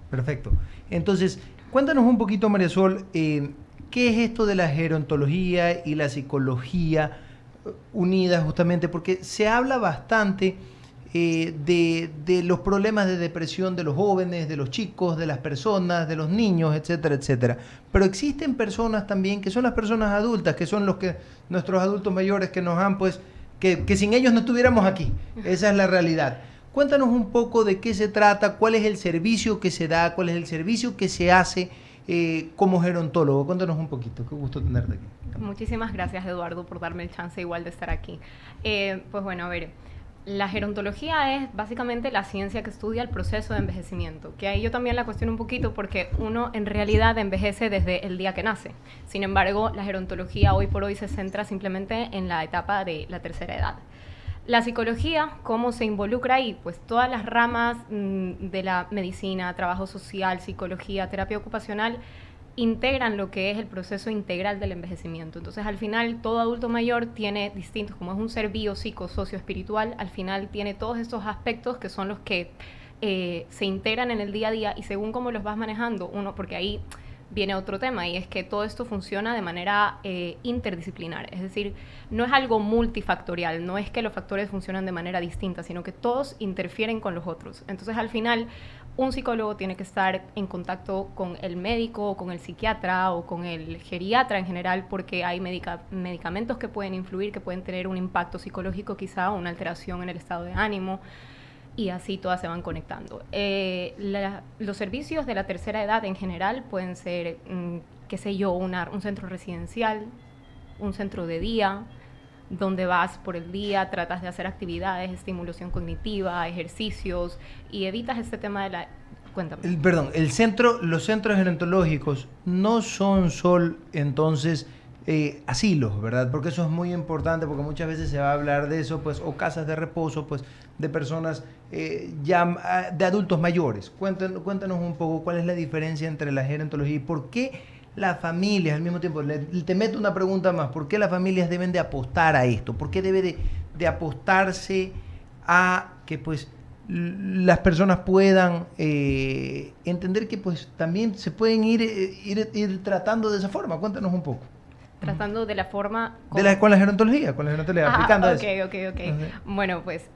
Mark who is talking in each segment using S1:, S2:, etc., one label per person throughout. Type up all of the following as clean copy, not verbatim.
S1: Perfecto. Entonces, cuéntanos un poquito, María Sol, ¿qué es esto de la gerontología y la psicología unidas justamente? Porque se habla bastante de los problemas de depresión de los jóvenes, de los chicos, de las personas, de los niños, etcétera, etcétera. Pero existen personas también que son las personas adultas, que son los que nuestros adultos mayores que nos han, pues, que sin ellos no estuviéramos aquí. Esa es la realidad. Cuéntanos un poco de qué se trata, cuál es el servicio que se da, cuál es el servicio que se hace como gerontólogo. Cuéntanos un poquito, qué gusto tenerte aquí.
S2: Muchísimas gracias, Eduardo, por darme el chance igual de estar aquí. Pues bueno, a ver, la gerontología es básicamente la ciencia que estudia el proceso de envejecimiento, que ahí yo también la cuestiono un poquito porque uno en realidad envejece desde el día que nace. Sin embargo, la gerontología hoy por hoy se centra simplemente en la etapa de la tercera edad. La psicología, ¿cómo se involucra ahí? Pues todas las ramas de la medicina, trabajo social, psicología, terapia ocupacional, integran lo que es el proceso integral del envejecimiento. Entonces, al final, todo adulto mayor tiene distintos, como es un ser bio, psico, socio, espiritual, al final tiene todos estos aspectos que son los que se integran en el día a día y según cómo los vas manejando, uno, porque ahí viene otro tema y es que todo esto funciona de manera interdisciplinar, es decir, no es algo multifactorial, no es que los factores funcionan de manera distinta, sino que todos interfieren con los otros. Entonces, al final, un psicólogo tiene que estar en contacto con el médico, con el psiquiatra o con el geriatra en general, porque hay medicamentos que pueden influir, que pueden tener un impacto psicológico quizá, una alteración en el estado de ánimo, y así todas se van conectando. Los servicios de la tercera edad en general pueden ser, qué sé yo, un centro residencial, un centro de día, donde vas por el día, tratas de hacer actividades, estimulación cognitiva, ejercicios, y evitas este tema de la... Cuéntame.
S1: Perdón, los centros gerontológicos no son solo entonces asilos, ¿verdad? Porque eso es muy importante, porque muchas veces se va a hablar de eso, pues, o casas de reposo, pues, de personas de adultos mayores. Cuéntanos un poco cuál es la diferencia entre la gerontología y por qué las familias, al mismo tiempo, te meto una pregunta más, ¿por qué las familias deben de apostar a esto? ¿Por qué debe de apostarse a que, pues, las personas puedan entender que pues también se pueden ir tratando de esa forma? Cuéntanos un poco.
S2: Tratando de la forma...
S1: Con la gerontología, aplicando
S2: ok,
S1: eso.
S2: ok. Bueno, pues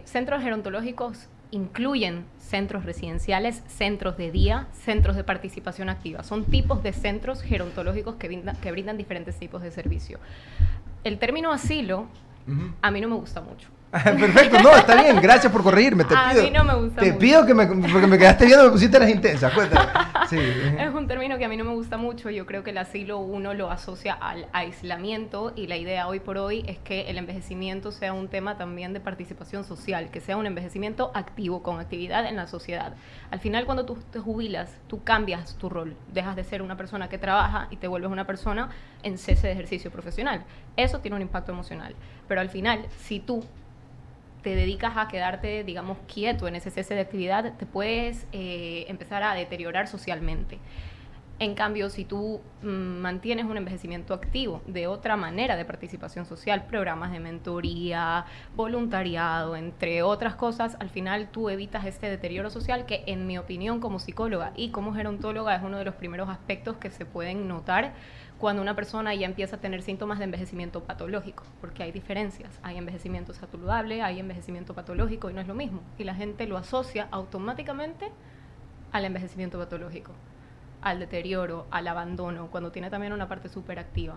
S2: centros gerontológicos incluyen centros residenciales, centros de día, centros de participación activa. Son tipos de centros gerontológicos que brindan diferentes tipos de servicio. El término asilo a mí no me gusta mucho.
S1: Perfecto, no, está bien, gracias por corregirme, te pido.
S2: A mí no me gusta mucho.
S1: Te pido porque me quedaste viendo, me pusiste las intensas, cuéntame. Sí.
S2: Es un término que a mí no me gusta mucho, yo creo que el asilo uno lo asocia al aislamiento y la idea hoy por hoy es que el envejecimiento sea un tema también de participación social, que sea un envejecimiento activo, con actividad en la sociedad. Al final cuando tú te jubilas, tú cambias tu rol, dejas de ser una persona que trabaja y te vuelves una persona en cese de ejercicio profesional. Eso tiene un impacto emocional, pero al final, si tú te dedicas a quedarte, digamos, quieto en ese cese de actividad, te puedes empezar a deteriorar socialmente. En cambio, si tú mantienes un envejecimiento activo de otra manera de participación social, programas de mentoría, voluntariado, entre otras cosas, al final tú evitas este deterioro social que, en mi opinión, como psicóloga y como gerontóloga, es uno de los primeros aspectos que se pueden notar cuando una persona ya empieza a tener síntomas de envejecimiento patológico, porque hay diferencias, hay envejecimiento saludable, hay envejecimiento patológico y no es lo mismo, y la gente lo asocia automáticamente al envejecimiento patológico, al deterioro, al abandono, cuando tiene también una parte súper activa.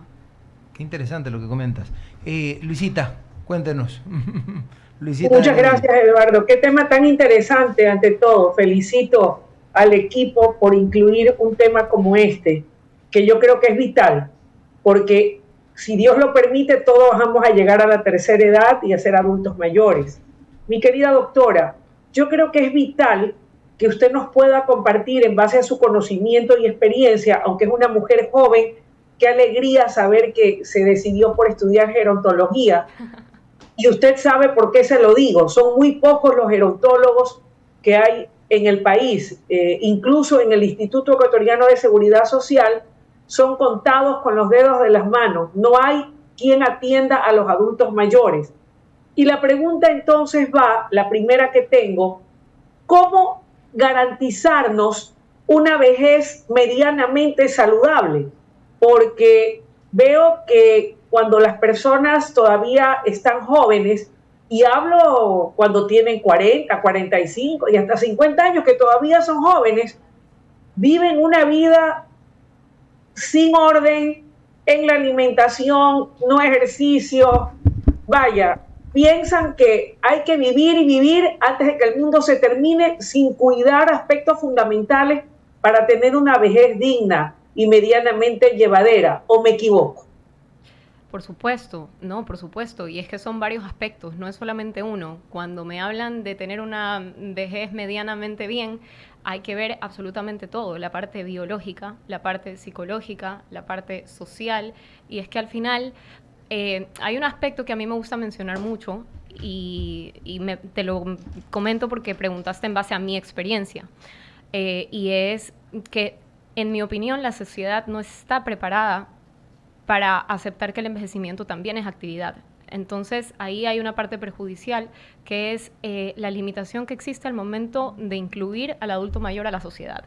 S1: Qué interesante lo que comentas. Luisita, cuéntenos. Luisita,
S3: muchas gracias, Eduardo. Qué tema tan interesante ante todo. Felicito al equipo por incluir un tema como este, que yo creo que es vital, porque si Dios lo permite, todos vamos a llegar a la tercera edad y a ser adultos mayores. Mi querida doctora, yo creo que es vital que usted nos pueda compartir en base a su conocimiento y experiencia, aunque es una mujer joven, qué alegría saber que se decidió por estudiar gerontología. Y usted sabe por qué se lo digo, son muy pocos los gerontólogos que hay en el país, incluso en el Instituto Ecuatoriano de Seguridad Social, son contados con los dedos de las manos, no hay quien atienda a los adultos mayores. Y la pregunta entonces va, la primera que tengo, ¿cómo garantizarnos una vejez medianamente saludable, porque veo que cuando las personas todavía están jóvenes, y hablo cuando tienen 40, 45 y hasta 50 años, que todavía son jóvenes, viven una vida sin orden en la alimentación, no ejercicio, vaya, piensan que hay que vivir y vivir antes de que el mundo se termine sin cuidar aspectos fundamentales para tener una vejez digna y medianamente llevadera, ¿o me equivoco?
S2: Por supuesto, no, por supuesto. Y es que son varios aspectos, no es solamente uno. Cuando me hablan de tener una vejez medianamente bien, hay que ver absolutamente todo, la parte biológica, la parte psicológica, la parte social. Y es que al final hay un aspecto que a mí me gusta mencionar mucho te lo comento porque preguntaste en base a mi experiencia. Y es que, en mi opinión, la sociedad no está preparada para aceptar que el envejecimiento también es actividad. Entonces, ahí hay una parte perjudicial, que es la limitación que existe al momento de incluir al adulto mayor a la sociedad.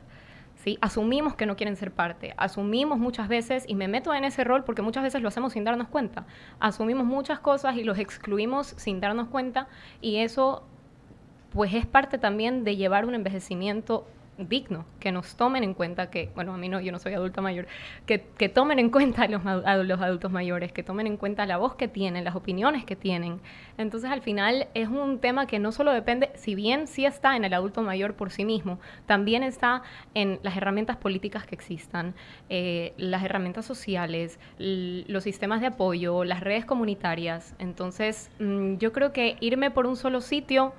S2: ¿Sí? Asumimos que no quieren ser parte, asumimos muchas veces, y me meto en ese rol porque muchas veces lo hacemos sin darnos cuenta, asumimos muchas cosas y los excluimos sin darnos cuenta, y eso pues es parte también de llevar un envejecimiento digno, que nos tomen en cuenta que, bueno, a mí no, yo no soy adulta mayor, que tomen en cuenta a los adultos mayores, que tomen en cuenta la voz que tienen, las opiniones que tienen. Entonces, al final, es un tema que no solo depende, si bien sí está en el adulto mayor por sí mismo, también está en las herramientas políticas que existan, las herramientas sociales, los sistemas de apoyo, las redes comunitarias. Entonces, yo creo que irme por un solo sitio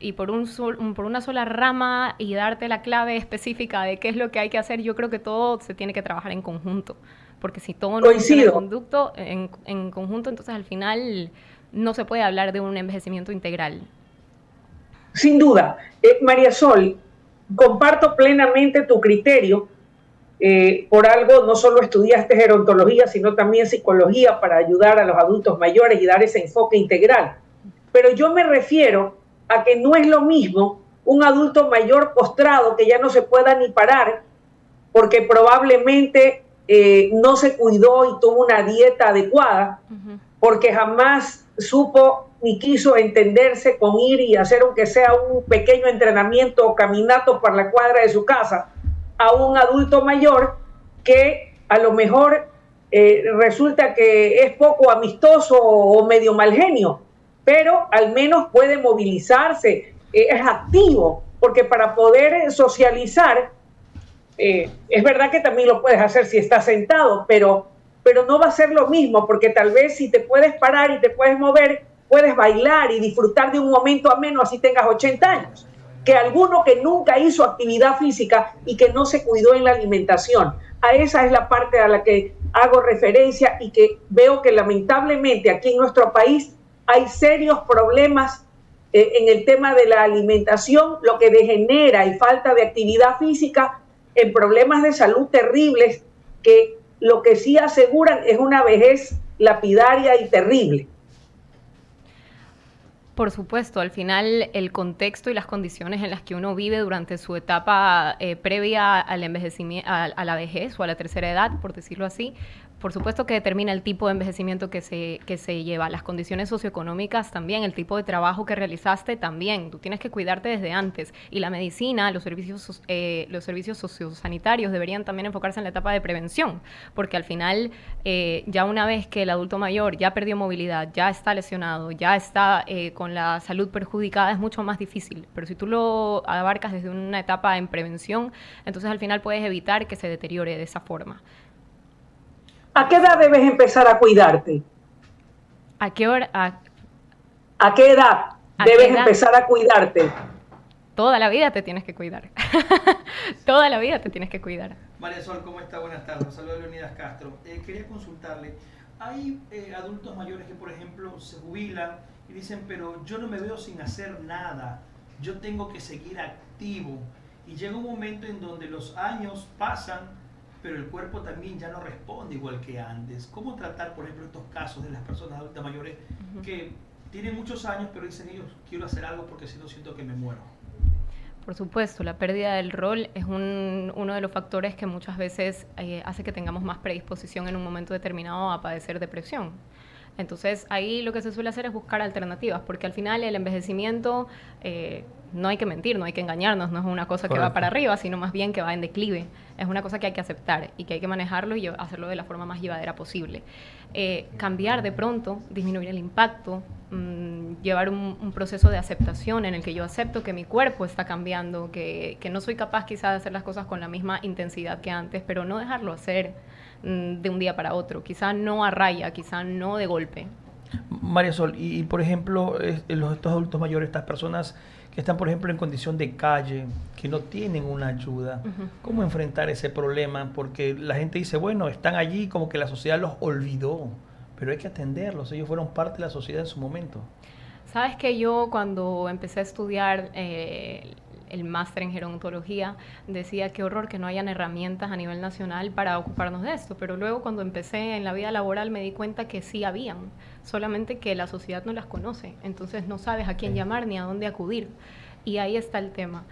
S2: y por una sola rama y darte la clave específica de qué es lo que hay que hacer, yo creo que todo se tiene que trabajar en conjunto, porque si todo no funciona
S3: Coincido,
S2: en conjunto, entonces al final no se puede hablar de un envejecimiento integral.
S3: sin duda. María Sol, comparto plenamente tu criterio. Por algo no solo estudiaste gerontología, sino también psicología para ayudar a los adultos mayores y dar ese enfoque integral. Pero yo me refiero a que no es lo mismo un adulto mayor postrado que ya no se pueda ni parar porque probablemente no se cuidó y tuvo una dieta adecuada, porque jamás supo ni quiso entenderse con ir y hacer aunque sea un pequeño entrenamiento o caminato por la cuadra de su casa, a un adulto mayor que a lo mejor resulta que es poco amistoso o medio mal genio, pero al menos puede movilizarse, es activo, porque para poder socializar, es verdad que también lo puedes hacer si estás sentado, pero no va a ser lo mismo, porque tal vez si te puedes parar y te puedes mover, puedes bailar y disfrutar de un momento ameno así tengas 80 años, que alguno que nunca hizo actividad física y que no se cuidó en la alimentación. A esa es la parte a la que hago referencia y que veo que lamentablemente aquí en nuestro país hay serios problemas en el tema de la alimentación, lo que degenera y falta de actividad física en problemas de salud terribles que lo que sí aseguran es una vejez lapidaria y terrible.
S2: Por supuesto, al final el contexto y las condiciones en las que uno vive durante su etapa previa al envejecimiento, a la vejez o a la tercera edad, por decirlo así, por supuesto que determina el tipo de envejecimiento que se lleva, las condiciones socioeconómicas también, el tipo de trabajo que realizaste también. Tú tienes que cuidarte desde antes. Y la medicina, los servicios sociosanitarios deberían también enfocarse en la etapa de prevención, porque al final, ya una vez que el adulto mayor ya perdió movilidad, ya está lesionado, ya está con la salud perjudicada, es mucho más difícil. Pero si tú lo abarcas desde una etapa en prevención, entonces al final puedes evitar que se deteriore de esa forma.
S3: ¿A qué edad debes empezar a cuidarte?
S2: ¿A qué hora?
S3: ¿A qué edad debes empezar a cuidarte?
S2: Toda la vida te tienes que cuidar. Toda la vida te tienes que cuidar.
S4: María Sol, ¿cómo está? Buenas tardes. Saludos de Leonidas Castro. Quería consultarle. Hay adultos mayores que, por ejemplo, se jubilan y dicen, pero yo no me veo sin hacer nada. Yo tengo que seguir activo. Y llega un momento en donde los años pasan, pero el cuerpo también ya no responde igual que antes. ¿Cómo tratar, por ejemplo, estos casos de las personas adultas mayores que tienen muchos años, pero dicen ellos, quiero hacer algo porque si no siento que me muero?
S2: Por supuesto, la pérdida del rol es uno de los factores que muchas veces hace que tengamos más predisposición en un momento determinado a padecer depresión. Entonces, ahí lo que se suele hacer es buscar alternativas, porque al final el envejecimiento, no hay que mentir, no hay que engañarnos, no es una cosa que va para arriba, sino más bien que va en declive. Es una cosa que hay que aceptar y que hay que manejarlo y hacerlo de la forma más llevadera posible. Cambiar de pronto, disminuir el impacto, llevar un proceso de aceptación en el que yo acepto que mi cuerpo está cambiando, que no soy capaz quizás de hacer las cosas con la misma intensidad que antes, pero no dejarlo hacer de un día para otro, quizá no a raya, quizá no de golpe.
S4: María Sol, y por ejemplo, estos adultos mayores, estas personas que están, por ejemplo, en condición de calle, que no tienen una ayuda, ¿cómo enfrentar ese problema? Porque la gente dice, bueno, están allí como que la sociedad los olvidó, pero hay que atenderlos, ellos fueron parte de la sociedad en su momento.
S2: Sabes que yo cuando empecé a estudiar el máster en gerontología, decía qué horror que no hayan herramientas a nivel nacional para ocuparnos de esto, pero luego cuando empecé en la vida laboral me di cuenta que sí habían, solamente que la sociedad no las conoce, entonces no sabes a quién llamar ni a dónde acudir, y ahí está el tema.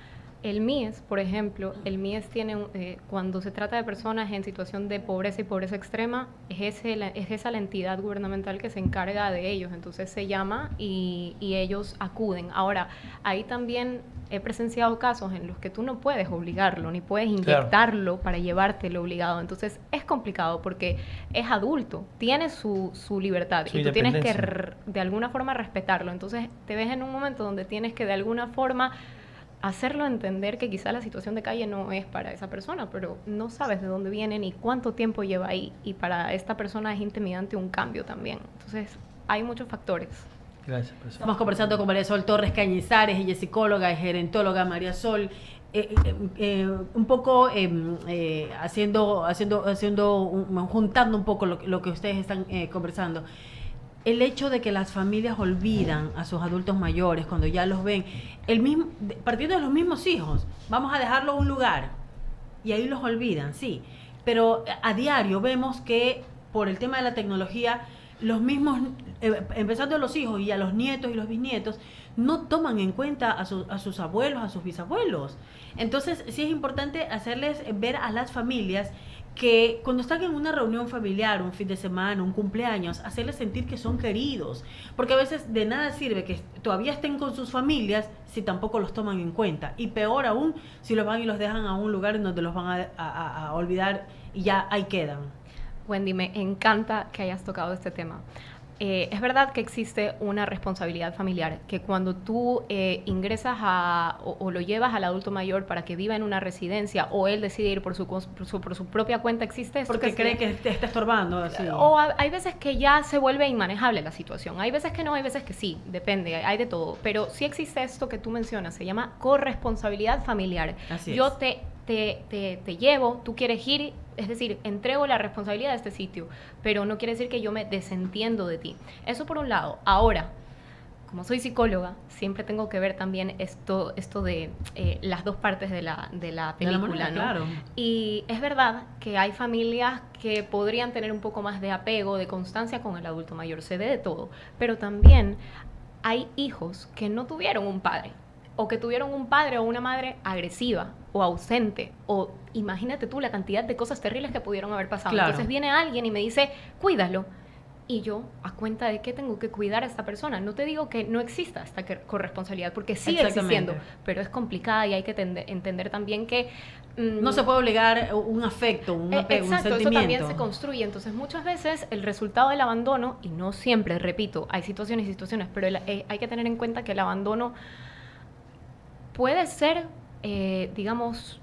S2: El MIES, por ejemplo, el MIES tiene, cuando se trata de personas en situación de pobreza y pobreza extrema, es esa la entidad gubernamental que se encarga de ellos, entonces se llama y ellos acuden. Ahora, ahí también he presenciado casos en los que tú no puedes obligarlo, ni puedes inyectarlo para llevártelo obligado, entonces es complicado porque es adulto, tiene su libertad y tú tienes que de alguna forma respetarlo, entonces te ves en un momento donde tienes que de alguna forma hacerlo entender que quizá la situación de calle no es para esa persona, pero no sabes de dónde viene ni cuánto tiempo lleva ahí, y para esta persona es intimidante un cambio también. Entonces, hay muchos factores.
S4: Gracias, profesor.
S5: Estamos conversando con María Sol Torres Cañizares, ella es psicóloga y gerontóloga. María Sol, un poco juntando un poco lo que ustedes están conversando. El hecho de que las familias olvidan a sus adultos mayores cuando ya los ven, partiendo de los mismos hijos, vamos a dejarlo en un lugar y ahí los olvidan, sí, pero a diario vemos que por el tema de la tecnología, los mismos, empezando a los hijos y a los nietos y los bisnietos, no toman en cuenta a sus abuelos, a sus bisabuelos. Entonces sí es importante hacerles ver a las familias que cuando están en una reunión familiar, un fin de semana, un cumpleaños, hacerles sentir que son queridos, porque a veces de nada sirve que todavía estén con sus familias si tampoco los toman en cuenta, y peor aún si los van y los dejan a un lugar en donde los van a olvidar y ya ahí quedan.
S2: Wendy, me encanta que hayas tocado este tema. Es verdad que existe una responsabilidad familiar, que cuando tú ingresas o lo llevas al adulto mayor para que viva en una residencia, o él decide ir por su propia cuenta, existe esto.
S5: Porque cree que te está estorbando. Así.
S2: O hay veces que ya se vuelve inmanejable la situación, hay veces que no, hay veces que sí, depende, hay de todo, pero sí existe esto que tú mencionas, se llama corresponsabilidad familiar.
S5: Así
S2: Yo
S5: es.
S2: te llevo, tú quieres ir, es decir, entrego la responsabilidad de este sitio, pero no quiere decir que yo me desentiendo de ti. Eso por un lado. Ahora, como soy psicóloga, siempre tengo que ver también esto de las dos partes de la película, ¿no?
S5: Claro.
S2: Y es verdad que hay familias que podrían tener un poco más de apego, de constancia con el adulto mayor, se ve de todo, pero también hay hijos que no tuvieron un padre, o que tuvieron un padre o una madre agresiva o ausente, o imagínate tú la cantidad de cosas terribles que pudieron haber pasado.
S5: Claro.
S2: Entonces viene alguien y me dice, cuídalo, y yo, ¿a cuenta de qué tengo que cuidar a esta persona? No te digo que no exista esta corresponsabilidad, porque sigue existiendo, pero es complicada y hay que entender también que
S5: no se puede obligar un afecto, un apego, un
S2: exacto,
S5: sentimiento.
S2: eso también se construye. Entonces, muchas veces el resultado del abandono, y no siempre, repito, hay situaciones y situaciones, pero hay que tener en cuenta que el abandono puede ser, digamos,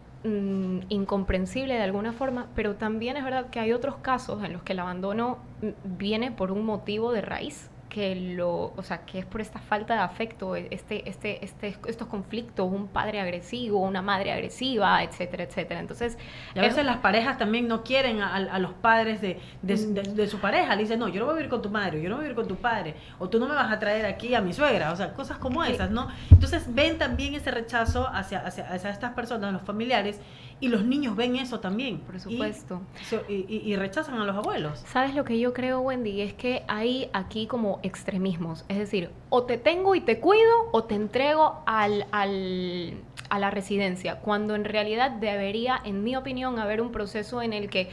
S2: incomprensible de alguna forma, pero también es verdad que hay otros casos en los que el abandono viene por un motivo de raíz, que es por esta falta de afecto, estos conflictos, un padre agresivo, una madre agresiva, etcétera, etcétera. Entonces,
S5: y a veces las parejas también no quieren a los padres de su pareja. Le dicen, no, yo no voy a vivir con tu madre, yo no voy a vivir con tu padre, o tú no me vas a traer aquí a mi suegra, o sea, cosas como esas, ¿no? Entonces ven también ese rechazo hacia estas personas, los familiares, Y los niños ven eso también.
S2: Por supuesto.
S5: Y rechazan a los abuelos.
S2: ¿Sabes lo que yo creo, Wendy? Es que hay aquí como extremismos. Es decir, o te tengo y te cuido, o te entrego a la residencia. Cuando en realidad debería, en mi opinión, haber un proceso en el que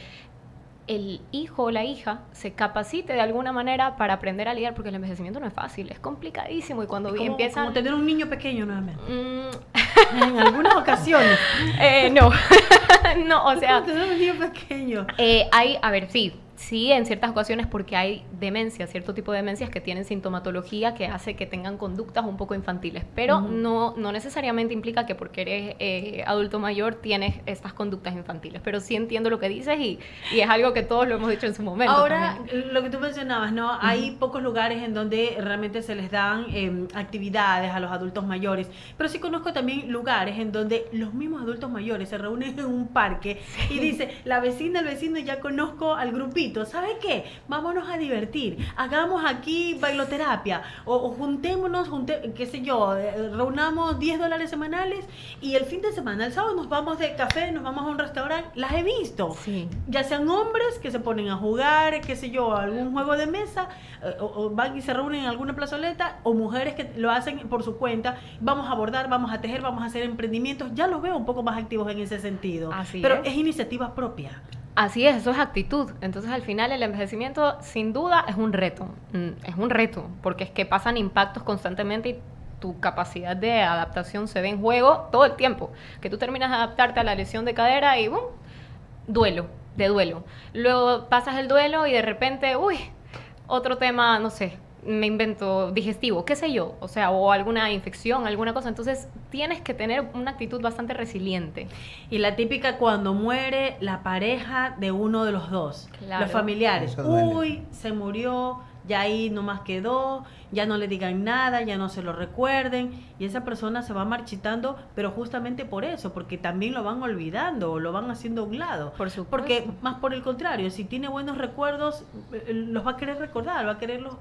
S2: el hijo o la hija se capacite de alguna manera para aprender a lidiar, porque el envejecimiento no es fácil, es complicadísimo. Y cuando empiezan...
S5: Como tener un niño pequeño nuevamente. En algunas ocasiones.
S2: No, no, o sea...
S5: Como tener un niño pequeño.
S2: A ver, sí, en ciertas ocasiones, porque hay demencia, cierto tipo de demencias que tienen sintomatología que hace que tengan conductas un poco infantiles, pero no necesariamente implica que porque eres adulto mayor tienes estas conductas infantiles, pero sí entiendo lo que dices y es algo que todos lo hemos dicho en su momento.
S5: Ahora,
S2: también.
S5: lo que tú mencionabas, ¿no? Hay pocos lugares en donde realmente se les dan actividades a los adultos mayores, pero sí conozco también lugares en donde los mismos adultos mayores se reúnen en un parque y dice, la vecina, el vecino, ya conozco al grupito, ¿sabe qué? Vámonos a divertir, hagamos aquí bailoterapia o juntémonos, qué sé yo, reunamos $10 semanales y el fin de semana, el sábado nos vamos de café, nos vamos a un restaurante. Las he visto,
S2: Sí.
S5: ya sean hombres que se ponen a jugar, qué sé yo, algún juego de mesa, o van y se reúnen en alguna plazoleta, o mujeres que lo hacen por su cuenta, vamos a bordar, vamos a tejer, vamos a hacer emprendimientos. Ya los veo un poco más activos en ese sentido, pero es iniciativa propia.
S2: Así es, eso es actitud. Entonces, al final, el envejecimiento, sin duda, es un reto. Es un reto, porque es que pasan impactos constantemente y tu capacidad de adaptación se ve en juego todo el tiempo. Que tú terminas de adaptarte a la lesión de cadera y ¡bum! Duelo. Luego pasas el duelo y de repente, otro tema, no sé, me invento digestivo, qué sé yo, o sea, o alguna infección, alguna cosa. Entonces tienes que tener una actitud bastante resiliente.
S5: Y la típica cuando muere la pareja de uno de los dos,
S2: Claro.
S5: los familiares.
S1: Eso duele.
S5: Uy, se murió, ya ahí nomás quedó, ya no le digan nada, ya no se lo recuerden, y esa persona se va marchitando, pero justamente por eso, porque también lo van olvidando o lo van haciendo a un lado.
S2: Por supuesto.
S5: Porque más por el contrario, si tiene buenos recuerdos, los va a querer recordar, va a quererlos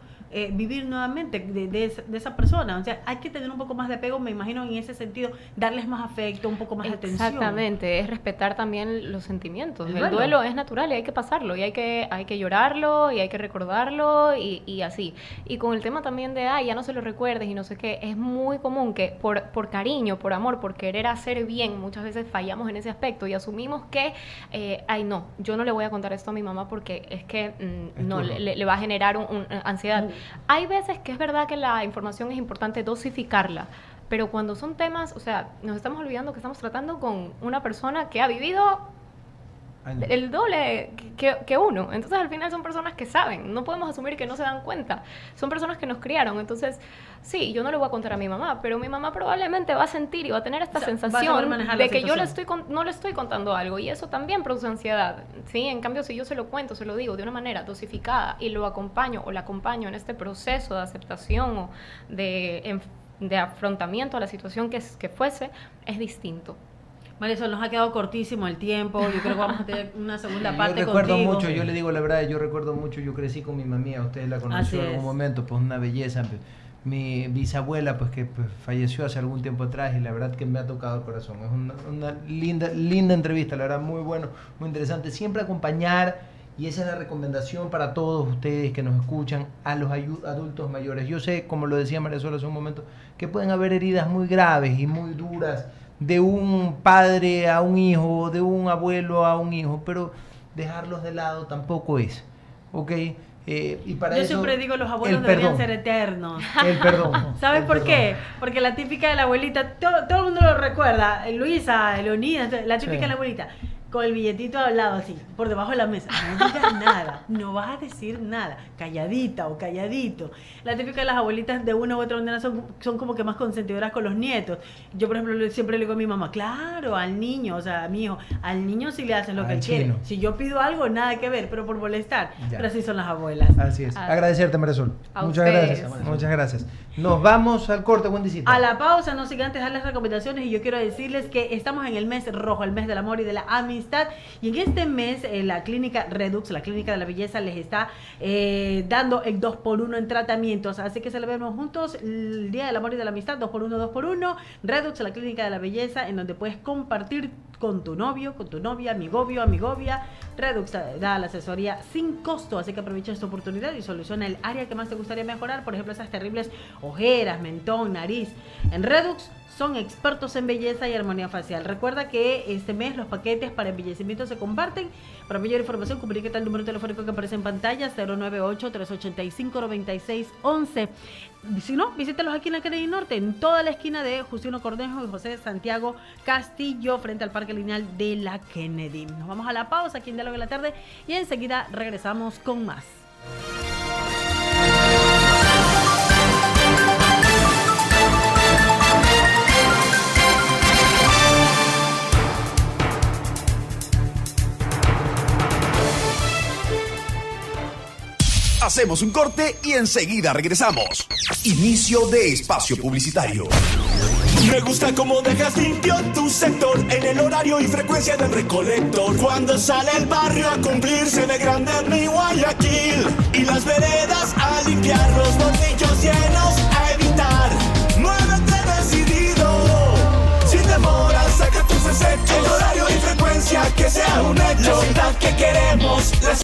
S5: vivir nuevamente de esa persona. O sea, hay que tener un poco más de apego, me imagino, en ese sentido, darles más afecto, un poco más de atención.
S2: Exactamente, es respetar también los sentimientos.
S5: El
S2: El
S5: duelo.
S2: duelo es natural y hay que pasarlo, y hay que llorarlo, y hay que recordarlo, y así. Y con el tema también de, ya no se lo recuerdes y no sé qué, es muy común que por cariño, por amor, por querer hacer bien, muchas veces fallamos en ese aspecto y asumimos que, no, yo no le voy a contar esto a mi mamá porque es que no le va a generar ansiedad. Hay veces que es verdad que la información es importante dosificarla, pero cuando son temas, o sea, nos estamos olvidando que estamos tratando con una persona que ha vivido el doble que uno. Entonces, al final son personas que saben. No podemos asumir que no se dan cuenta. Son personas que nos criaron. Entonces, sí, yo no le voy a contar a mi mamá, pero mi mamá probablemente va a sentir y va a tener esta
S5: O sea, va a
S2: sensación
S5: saber manejar la
S2: de que yo
S5: situación.
S2: no le estoy contando algo. Y eso también produce ansiedad. ¿Sí? En cambio, si yo se lo cuento, se lo digo de una manera dosificada y lo acompaño o la acompaño en este proceso de aceptación o de afrontamiento a la situación que fuese, es distinto.
S5: Marisol, nos ha quedado cortísimo el tiempo. Yo creo que vamos a tener una segunda parte
S1: Yo recuerdo
S5: contigo.
S1: mucho, yo le digo la verdad, yo recuerdo mucho, yo crecí con mi mamía, ustedes la
S5: Así
S1: conoció en
S5: es.
S1: algún momento, pues una belleza. Mi bisabuela, pues que falleció hace algún tiempo atrás y la verdad que me ha tocado el corazón. Es una linda entrevista, la verdad, muy bueno, muy interesante. Siempre acompañar, y esa es la recomendación para todos ustedes que nos escuchan, a los adultos mayores. Yo sé, como lo decía Marisol hace un momento, que pueden haber heridas muy graves y muy duras de un padre a un hijo, de un abuelo a un hijo, pero dejarlos de lado tampoco es, ¿ok? Y para
S5: Yo
S1: eso,
S5: siempre digo, los abuelos
S1: el
S5: deberían
S1: perdón.
S5: ser eternos.
S1: El perdón.
S5: ¿Sabes
S1: El
S5: por
S1: perdón.
S5: qué? Porque la típica de la abuelita, todo el mundo lo recuerda, Luisa, Leonida, la típica
S1: Sí.
S5: de la abuelita, con el billetito al lado así, por debajo de la mesa. No digas nada, no vas a decir nada, calladita o calladito. La típica de las abuelitas de una u otra manera son como que más consentidoras con los nietos. Yo, por ejemplo, siempre le digo a mi mamá, claro, al niño, o sea, a mi hijo, al niño sí le hacen lo que
S1: Al
S5: él quiere.
S1: chino.
S5: Si yo pido algo, nada que ver, pero por molestar.
S1: Ya.
S5: Pero así son las abuelas.
S1: Así es.
S2: Ah.
S1: Agradecerte, Marisol.
S2: A
S1: Muchas
S2: ustedes.
S1: gracias. Muchas gracias. Nos vamos al corte, Wendycita.
S5: A la pausa, no sin antes darles recomendaciones, y yo quiero decirles que estamos en el mes rojo, el mes del amor y de la amistad, y en este mes la clínica Redux, la clínica de la belleza, les está dando el 2x1 en tratamientos, así que celebremos juntos el día del amor y de la amistad, 2x1, 2x1, Redux, la clínica de la belleza, en donde puedes compartir con tu novio, con tu novia, amigobia. Redux da la asesoría sin costo, así que aprovecha esta oportunidad y soluciona el área que más te gustaría mejorar, por ejemplo, esas terribles ojeras, mentón, nariz. En Redux son expertos en belleza y armonía facial. Recuerda que este mes los paquetes para embellecimiento se comparten. Para mayor información, comunícate al número telefónico que aparece en pantalla, 098-385-9611. Si no, visítalos aquí en la Kennedy Norte, en toda la esquina de Justino Cornejo y José Santiago Castillo, frente al Parque Lineal de la Kennedy. Nos vamos a la pausa aquí en Diálogo en la Tarde y enseguida regresamos con más.
S6: Hacemos un corte y enseguida regresamos. Inicio de espacio publicitario.
S7: Me gusta cómo dejas limpio tu sector en el horario y frecuencia del recolector. Cuando sale el barrio a cumplirse de grande mi Guayaquil y las veredas a limpiar, los bordillos llenos a evitar. Muévete decidido, sin demora, saca tus desechos. El horario y frecuencia que sea un hecho. La ciudad que queremos.